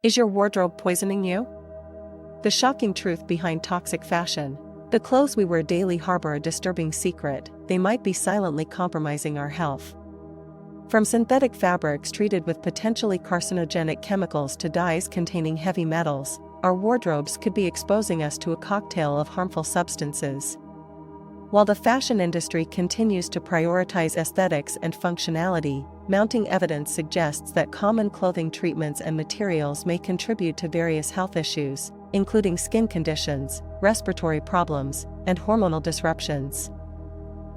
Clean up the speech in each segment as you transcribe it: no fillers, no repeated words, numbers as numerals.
Is your wardrobe poisoning you? The shocking truth behind toxic fashion. The clothes we wear daily harbor a disturbing secret: they might be silently compromising our health. From synthetic fabrics treated with potentially carcinogenic chemicals to dyes containing heavy metals, our wardrobes could be exposing us to a cocktail of harmful substances. While the fashion industry continues to prioritize aesthetics and functionality, mounting evidence suggests that common clothing treatments and materials may contribute to various health issues, including skin conditions, respiratory problems, and hormonal disruptions.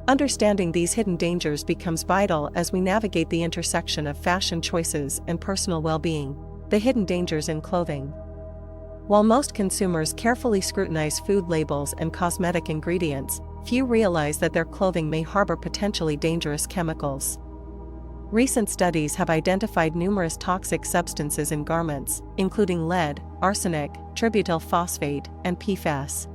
Understanding these hidden dangers becomes vital as we navigate the intersection of fashion choices and personal well-being. The hidden dangers in clothing. While most consumers carefully scrutinize food labels and cosmetic ingredients, few realize that their clothing may harbor potentially dangerous chemicals. Recent studies have identified numerous toxic substances in garments, including lead, arsenic, tributyl phosphate, and PFAS.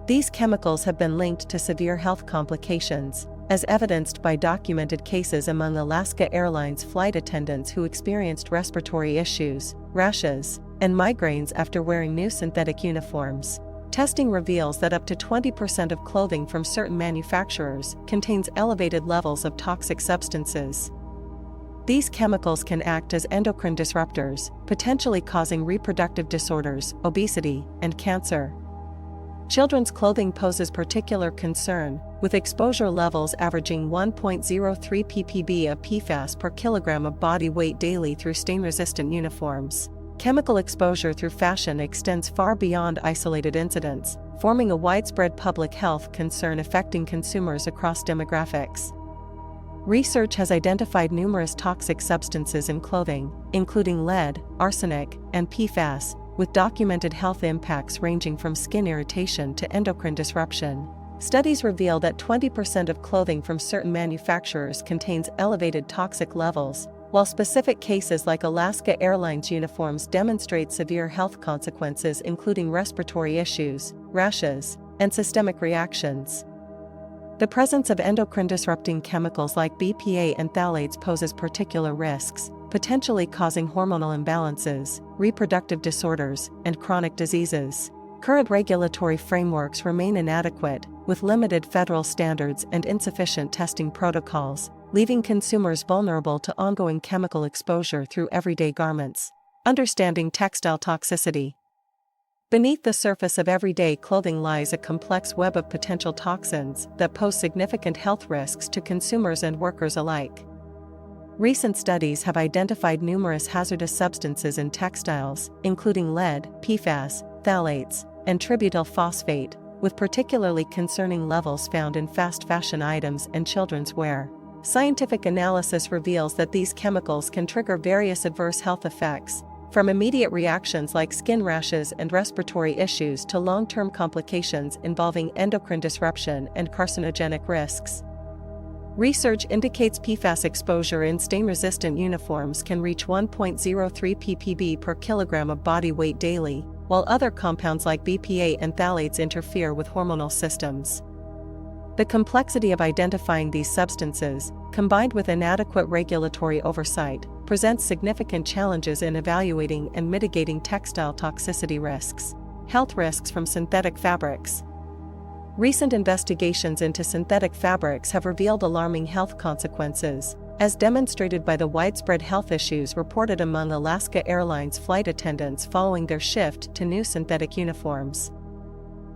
These chemicals have been linked to severe health complications, as evidenced by documented cases among Alaska Airlines flight attendants who experienced respiratory issues, rashes, and migraines after wearing new synthetic uniforms. Testing reveals that up to 20% of clothing from certain manufacturers contains elevated levels of toxic substances. These chemicals can act as endocrine disruptors, potentially causing reproductive disorders, obesity, and cancer. Children's clothing poses particular concern, with exposure levels averaging 1.03 ppb of PFAS per kilogram of body weight daily through stain-resistant uniforms. Chemical exposure through fashion extends far beyond isolated incidents, forming a widespread public health concern affecting consumers across demographics. Research has identified numerous toxic substances in clothing, including lead, arsenic, and PFAS, with documented health impacts ranging from skin irritation to endocrine disruption. Studies reveal that 20% of clothing from certain manufacturers contains elevated toxic levels, while specific cases like Alaska Airlines uniforms demonstrate severe health consequences including respiratory issues, rashes, and systemic reactions. The presence of endocrine-disrupting chemicals like BPA and phthalates poses particular risks, potentially causing hormonal imbalances, reproductive disorders, and chronic diseases. Current regulatory frameworks remain inadequate, with limited federal standards and insufficient testing protocols, leaving consumers vulnerable to ongoing chemical exposure through everyday garments. Understanding textile toxicity. Beneath the surface of everyday clothing lies a complex web of potential toxins that pose significant health risks to consumers and workers alike. Recent studies have identified numerous hazardous substances in textiles, including lead, PFAS, phthalates, and tributyl phosphate, with particularly concerning levels found in fast fashion items and children's wear. Scientific analysis reveals that these chemicals can trigger various adverse health effects, from immediate reactions like skin rashes and respiratory issues to long-term complications involving endocrine disruption and carcinogenic risks. Research indicates PFAS exposure in stain-resistant uniforms can reach 1.03 ppb per kilogram of body weight daily, while other compounds like BPA and phthalates interfere with hormonal systems. The complexity of identifying these substances, combined with inadequate regulatory oversight, presents significant challenges in evaluating and mitigating textile toxicity risks. Health risks from synthetic fabrics. Recent investigations into synthetic fabrics have revealed alarming health consequences, as demonstrated by the widespread health issues reported among Alaska Airlines flight attendants following their shift to new synthetic uniforms.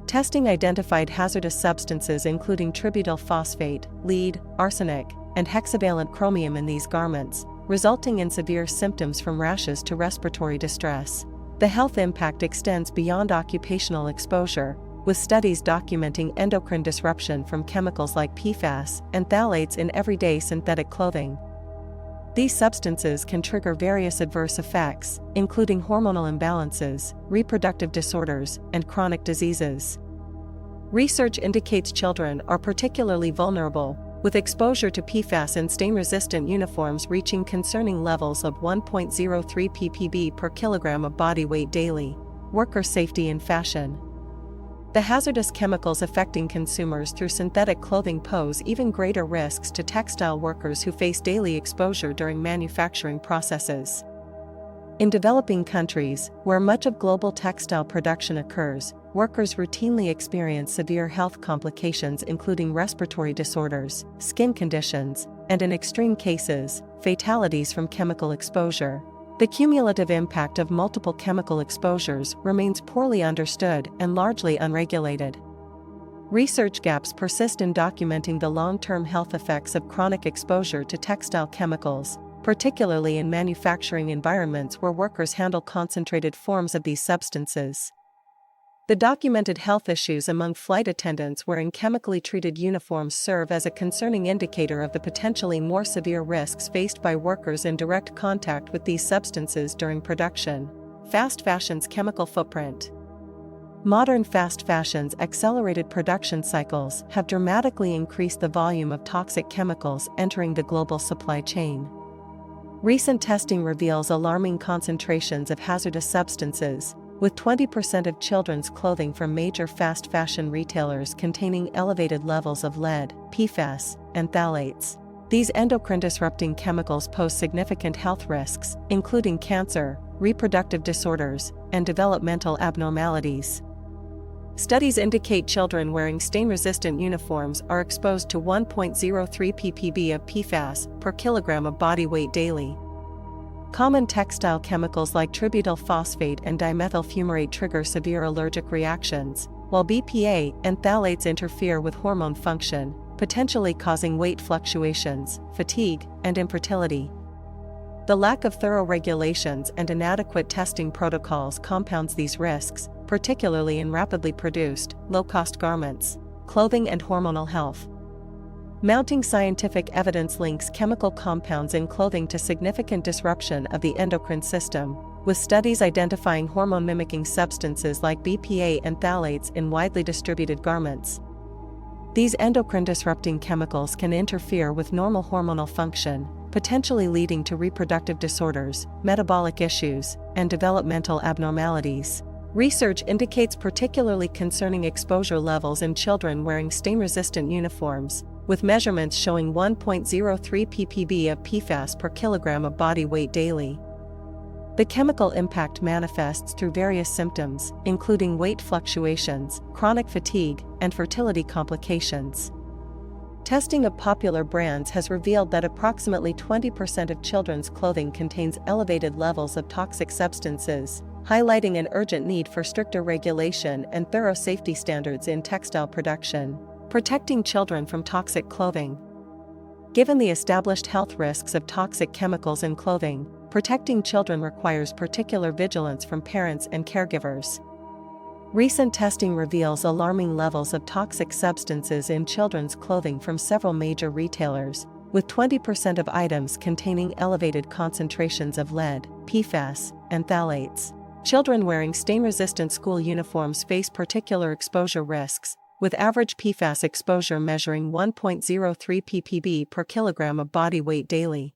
Testing identified hazardous substances including tributyl phosphate, lead, arsenic, and hexavalent chromium in these garments, resulting in severe symptoms from rashes to respiratory distress. The health impact extends beyond occupational exposure, with studies documenting endocrine disruption from chemicals like PFAS and phthalates in everyday synthetic clothing. These substances can trigger various adverse effects, including hormonal imbalances, reproductive disorders, and chronic diseases. Research indicates children are particularly vulnerable, with exposure to PFAS in stain-resistant uniforms reaching concerning levels of 1.03 ppb per kilogram of body weight daily. Worker safety in fashion. The hazardous chemicals affecting consumers through synthetic clothing pose even greater risks to textile workers who face daily exposure during manufacturing processes. In developing countries, where much of global textile production occurs, workers routinely experience severe health complications including respiratory disorders, skin conditions, and in extreme cases, fatalities from chemical exposure. The cumulative impact of multiple chemical exposures remains poorly understood and largely unregulated. Research gaps persist in documenting the long-term health effects of chronic exposure to textile chemicals, particularly in manufacturing environments where workers handle concentrated forms of these substances. The documented health issues among flight attendants wearing chemically treated uniforms serve as a concerning indicator of the potentially more severe risks faced by workers in direct contact with these substances during production. Fast fashion's chemical footprint. Modern fast fashion's accelerated production cycles have dramatically increased the volume of toxic chemicals entering the global supply chain. Recent testing reveals alarming concentrations of hazardous substances, with 20% of children's clothing from major fast fashion retailers containing elevated levels of lead, PFAS, and phthalates. These endocrine-disrupting chemicals pose significant health risks, including cancer, reproductive disorders, and developmental abnormalities. Studies indicate children wearing stain-resistant uniforms are exposed to 1.03 ppb of PFAS per kilogram of body weight daily. Common textile chemicals like tributyl phosphate and dimethyl fumarate trigger severe allergic reactions, while BPA and phthalates interfere with hormone function, potentially causing weight fluctuations, fatigue, and infertility. The lack of thorough regulations and inadequate testing protocols compounds these risks, particularly in rapidly produced, low-cost garments, clothing, and hormonal health. Mounting scientific evidence links chemical compounds in clothing to significant disruption of the endocrine system, with studies identifying hormone-mimicking substances like BPA and phthalates in widely distributed garments. These endocrine-disrupting chemicals can interfere with normal hormonal function, potentially leading to reproductive disorders, metabolic issues, and developmental abnormalities. Research indicates particularly concerning exposure levels in children wearing stain-resistant uniforms, with measurements showing 1.03 ppb of PFAS per kilogram of body weight daily. The chemical impact manifests through various symptoms, including weight fluctuations, chronic fatigue, and fertility complications. Testing of popular brands has revealed that approximately 20% of children's clothing contains elevated levels of toxic substances, highlighting an urgent need for stricter regulation and thorough safety standards in textile production. Protecting children from toxic clothing. Given the established health risks of toxic chemicals in clothing, protecting children requires particular vigilance from parents and caregivers. Recent testing reveals alarming levels of toxic substances in children's clothing from several major retailers, with 20% of items containing elevated concentrations of lead, PFAS, and phthalates. Children wearing stain-resistant school uniforms face particular exposure risks, with average PFAS exposure measuring 1.03 ppb per kilogram of body weight daily.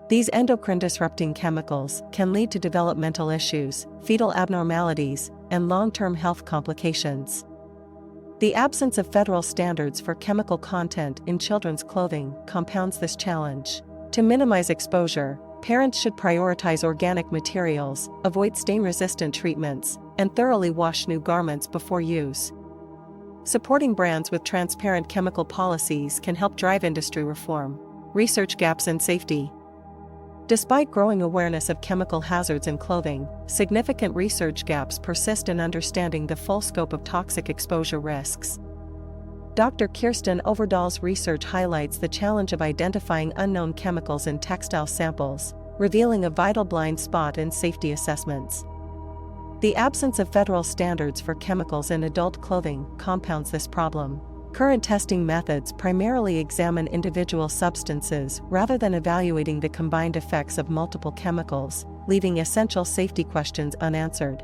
These endocrine-disrupting chemicals can lead to developmental issues, fetal abnormalities, and long-term health complications. The absence of federal standards for chemical content in children's clothing compounds this challenge. To minimize exposure, parents should prioritize organic materials, avoid stain-resistant treatments, and thoroughly wash new garments before use. Supporting brands with transparent chemical policies can help drive industry reform. Research gaps in safety. Despite growing awareness of chemical hazards in clothing, significant research gaps persist in understanding the full scope of toxic exposure risks. Dr. Kirsten Overdahl's research highlights the challenge of identifying unknown chemicals in textile samples, revealing a vital blind spot in safety assessments. The absence of federal standards for chemicals in adult clothing compounds this problem. Current testing methods primarily examine individual substances rather than evaluating the combined effects of multiple chemicals, leaving essential safety questions unanswered.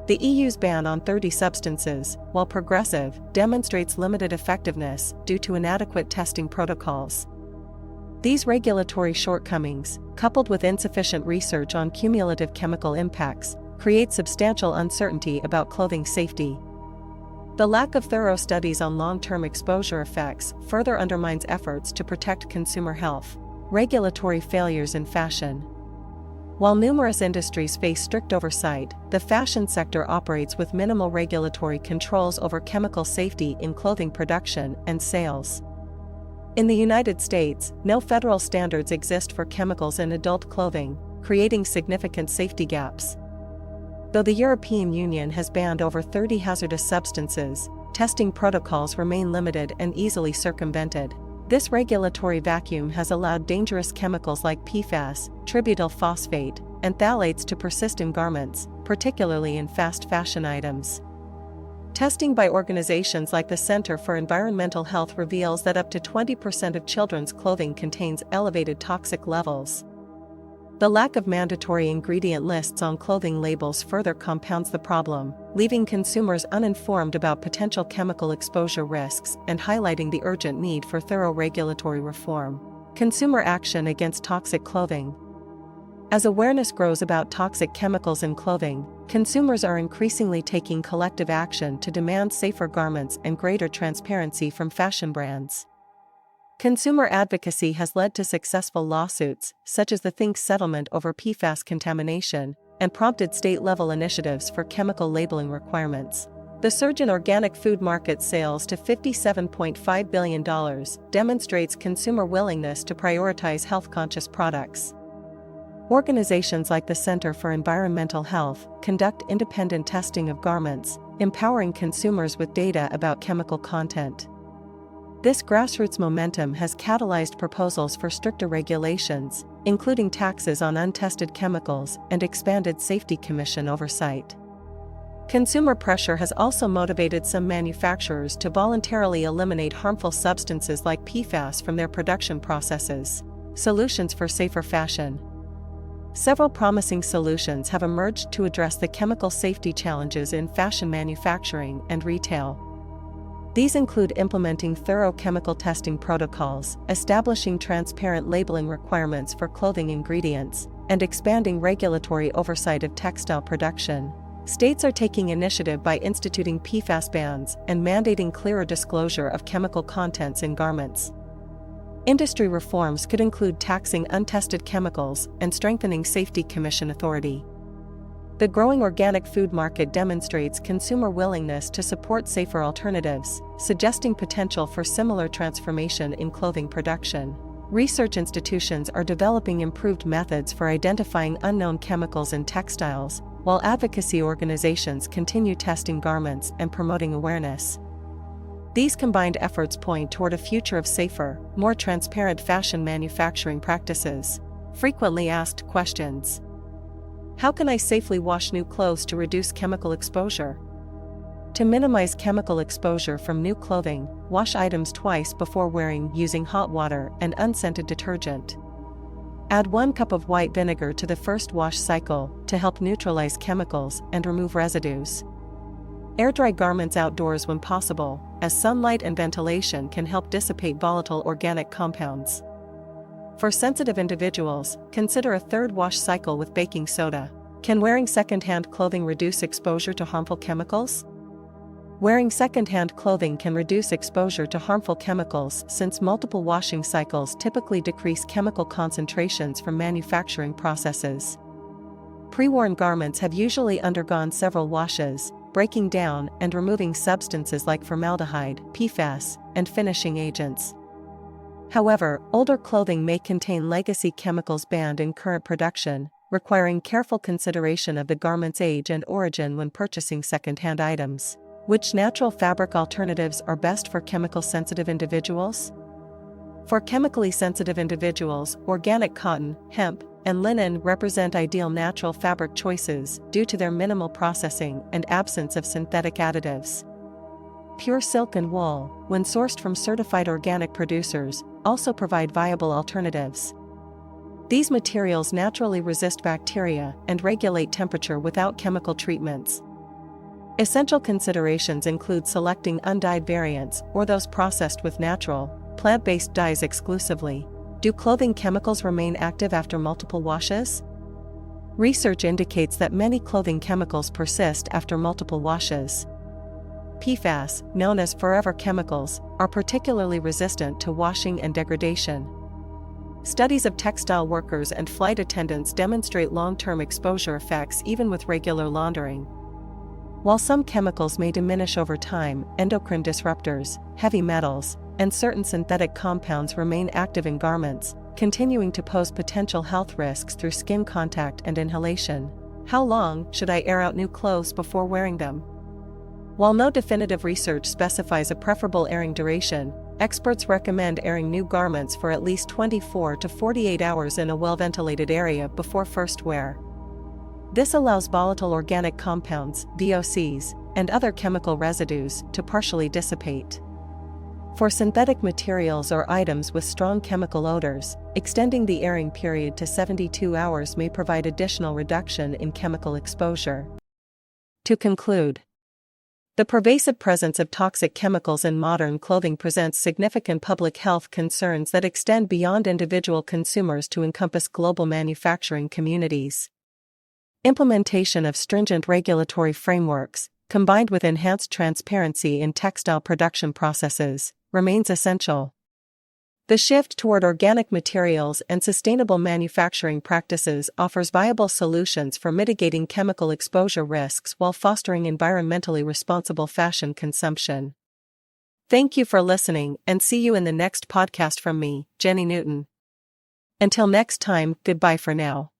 The EU's ban on 30 substances, while progressive, demonstrates limited effectiveness due to inadequate testing protocols. These regulatory shortcomings, coupled with insufficient research on cumulative chemical impacts, create substantial uncertainty about clothing safety. The lack of thorough studies on long-term exposure effects further undermines efforts to protect consumer health. Regulatory failures in fashion. While numerous industries face strict oversight, the fashion sector operates with minimal regulatory controls over chemical safety in clothing production and sales. In the United States, no federal standards exist for chemicals in adult clothing, creating significant safety gaps. Though the European Union has banned over 30 hazardous substances, testing protocols remain limited and easily circumvented. This regulatory vacuum has allowed dangerous chemicals like PFAS, tributyl phosphate, and phthalates to persist in garments, particularly in fast fashion items. Testing by organizations like the Center for Environmental Health reveals that up to 20% of children's clothing contains elevated toxic levels. The lack of mandatory ingredient lists on clothing labels further compounds the problem, leaving consumers uninformed about potential chemical exposure risks and highlighting the urgent need for thorough regulatory reform. Consumer action against toxic clothing. As awareness grows about toxic chemicals in clothing, consumers are increasingly taking collective action to demand safer garments and greater transparency from fashion brands. Consumer advocacy has led to successful lawsuits, such as the Think settlement over PFAS contamination, and prompted state-level initiatives for chemical labeling requirements. The surge in organic food market sales to $57.5 billion demonstrates consumer willingness to prioritize health-conscious products. Organizations like the Center for Environmental Health conduct independent testing of garments, empowering consumers with data about chemical content. This grassroots momentum has catalyzed proposals for stricter regulations, including taxes on untested chemicals and expanded safety commission oversight. Consumer pressure has also motivated some manufacturers to voluntarily eliminate harmful substances like PFAS from their production processes. Solutions for safer fashion. Several promising solutions have emerged to address the chemical safety challenges in fashion manufacturing and retail. These include implementing thorough chemical testing protocols, establishing transparent labeling requirements for clothing ingredients, and expanding regulatory oversight of textile production. States are taking initiative by instituting PFAS bans and mandating clearer disclosure of chemical contents in garments. Industry reforms could include taxing untested chemicals and strengthening safety commission authority. The growing organic food market demonstrates consumer willingness to support safer alternatives, suggesting potential for similar transformation in clothing production. Research institutions are developing improved methods for identifying unknown chemicals in textiles, while advocacy organizations continue testing garments and promoting awareness. These combined efforts point toward a future of safer, more transparent fashion manufacturing practices. Frequently asked questions. How can I safely wash new clothes to reduce chemical exposure? To minimize chemical exposure from new clothing, wash items twice before wearing using hot water and unscented detergent. Add 1 cup of white vinegar to the first wash cycle to help neutralize chemicals and remove residues. Air dry garments outdoors when possible, as sunlight and ventilation can help dissipate volatile organic compounds. For sensitive individuals, consider a 3rd wash cycle with baking soda. Can wearing secondhand clothing reduce exposure to harmful chemicals? Wearing secondhand clothing can reduce exposure to harmful chemicals since multiple washing cycles typically decrease chemical concentrations from manufacturing processes. Pre-worn garments have usually undergone several washes, breaking down and removing substances like formaldehyde, PFAS, and finishing agents. However, older clothing may contain legacy chemicals banned in current production, requiring careful consideration of the garment's age and origin when purchasing secondhand items. Which natural fabric alternatives are best for chemical-sensitive individuals? For chemically sensitive individuals, organic cotton, hemp, and linen represent ideal natural fabric choices due to their minimal processing and absence of synthetic additives. Pure silk and wool, when sourced from certified organic producers, also provide viable alternatives. These materials naturally resist bacteria and regulate temperature without chemical treatments. Essential considerations include selecting undyed variants or those processed with natural, plant-based dyes exclusively. Do clothing chemicals remain active after multiple washes? Research indicates that many clothing chemicals persist after multiple washes. PFAS, known as forever chemicals, are particularly resistant to washing and degradation. Studies of textile workers and flight attendants demonstrate long-term exposure effects even with regular laundering. While some chemicals may diminish over time, endocrine disruptors, heavy metals, and certain synthetic compounds remain active in garments, continuing to pose potential health risks through skin contact and inhalation. How long should I air out new clothes before wearing them? While no definitive research specifies a preferable airing duration, experts recommend airing new garments for at least 24 to 48 hours in a well-ventilated area before first wear. This allows volatile organic compounds, VOCs, and other chemical residues to partially dissipate. For synthetic materials or items with strong chemical odors, extending the airing period to 72 hours may provide additional reduction in chemical exposure. To conclude, the pervasive presence of toxic chemicals in modern clothing presents significant public health concerns that extend beyond individual consumers to encompass global manufacturing communities. Implementation of stringent regulatory frameworks, combined with enhanced transparency in textile production processes, remains essential. The shift toward organic materials and sustainable manufacturing practices offers viable solutions for mitigating chemical exposure risks while fostering environmentally responsible fashion consumption. Thank you for listening, and see you in the next podcast from me, Jenny Newton. Until next time, goodbye for now.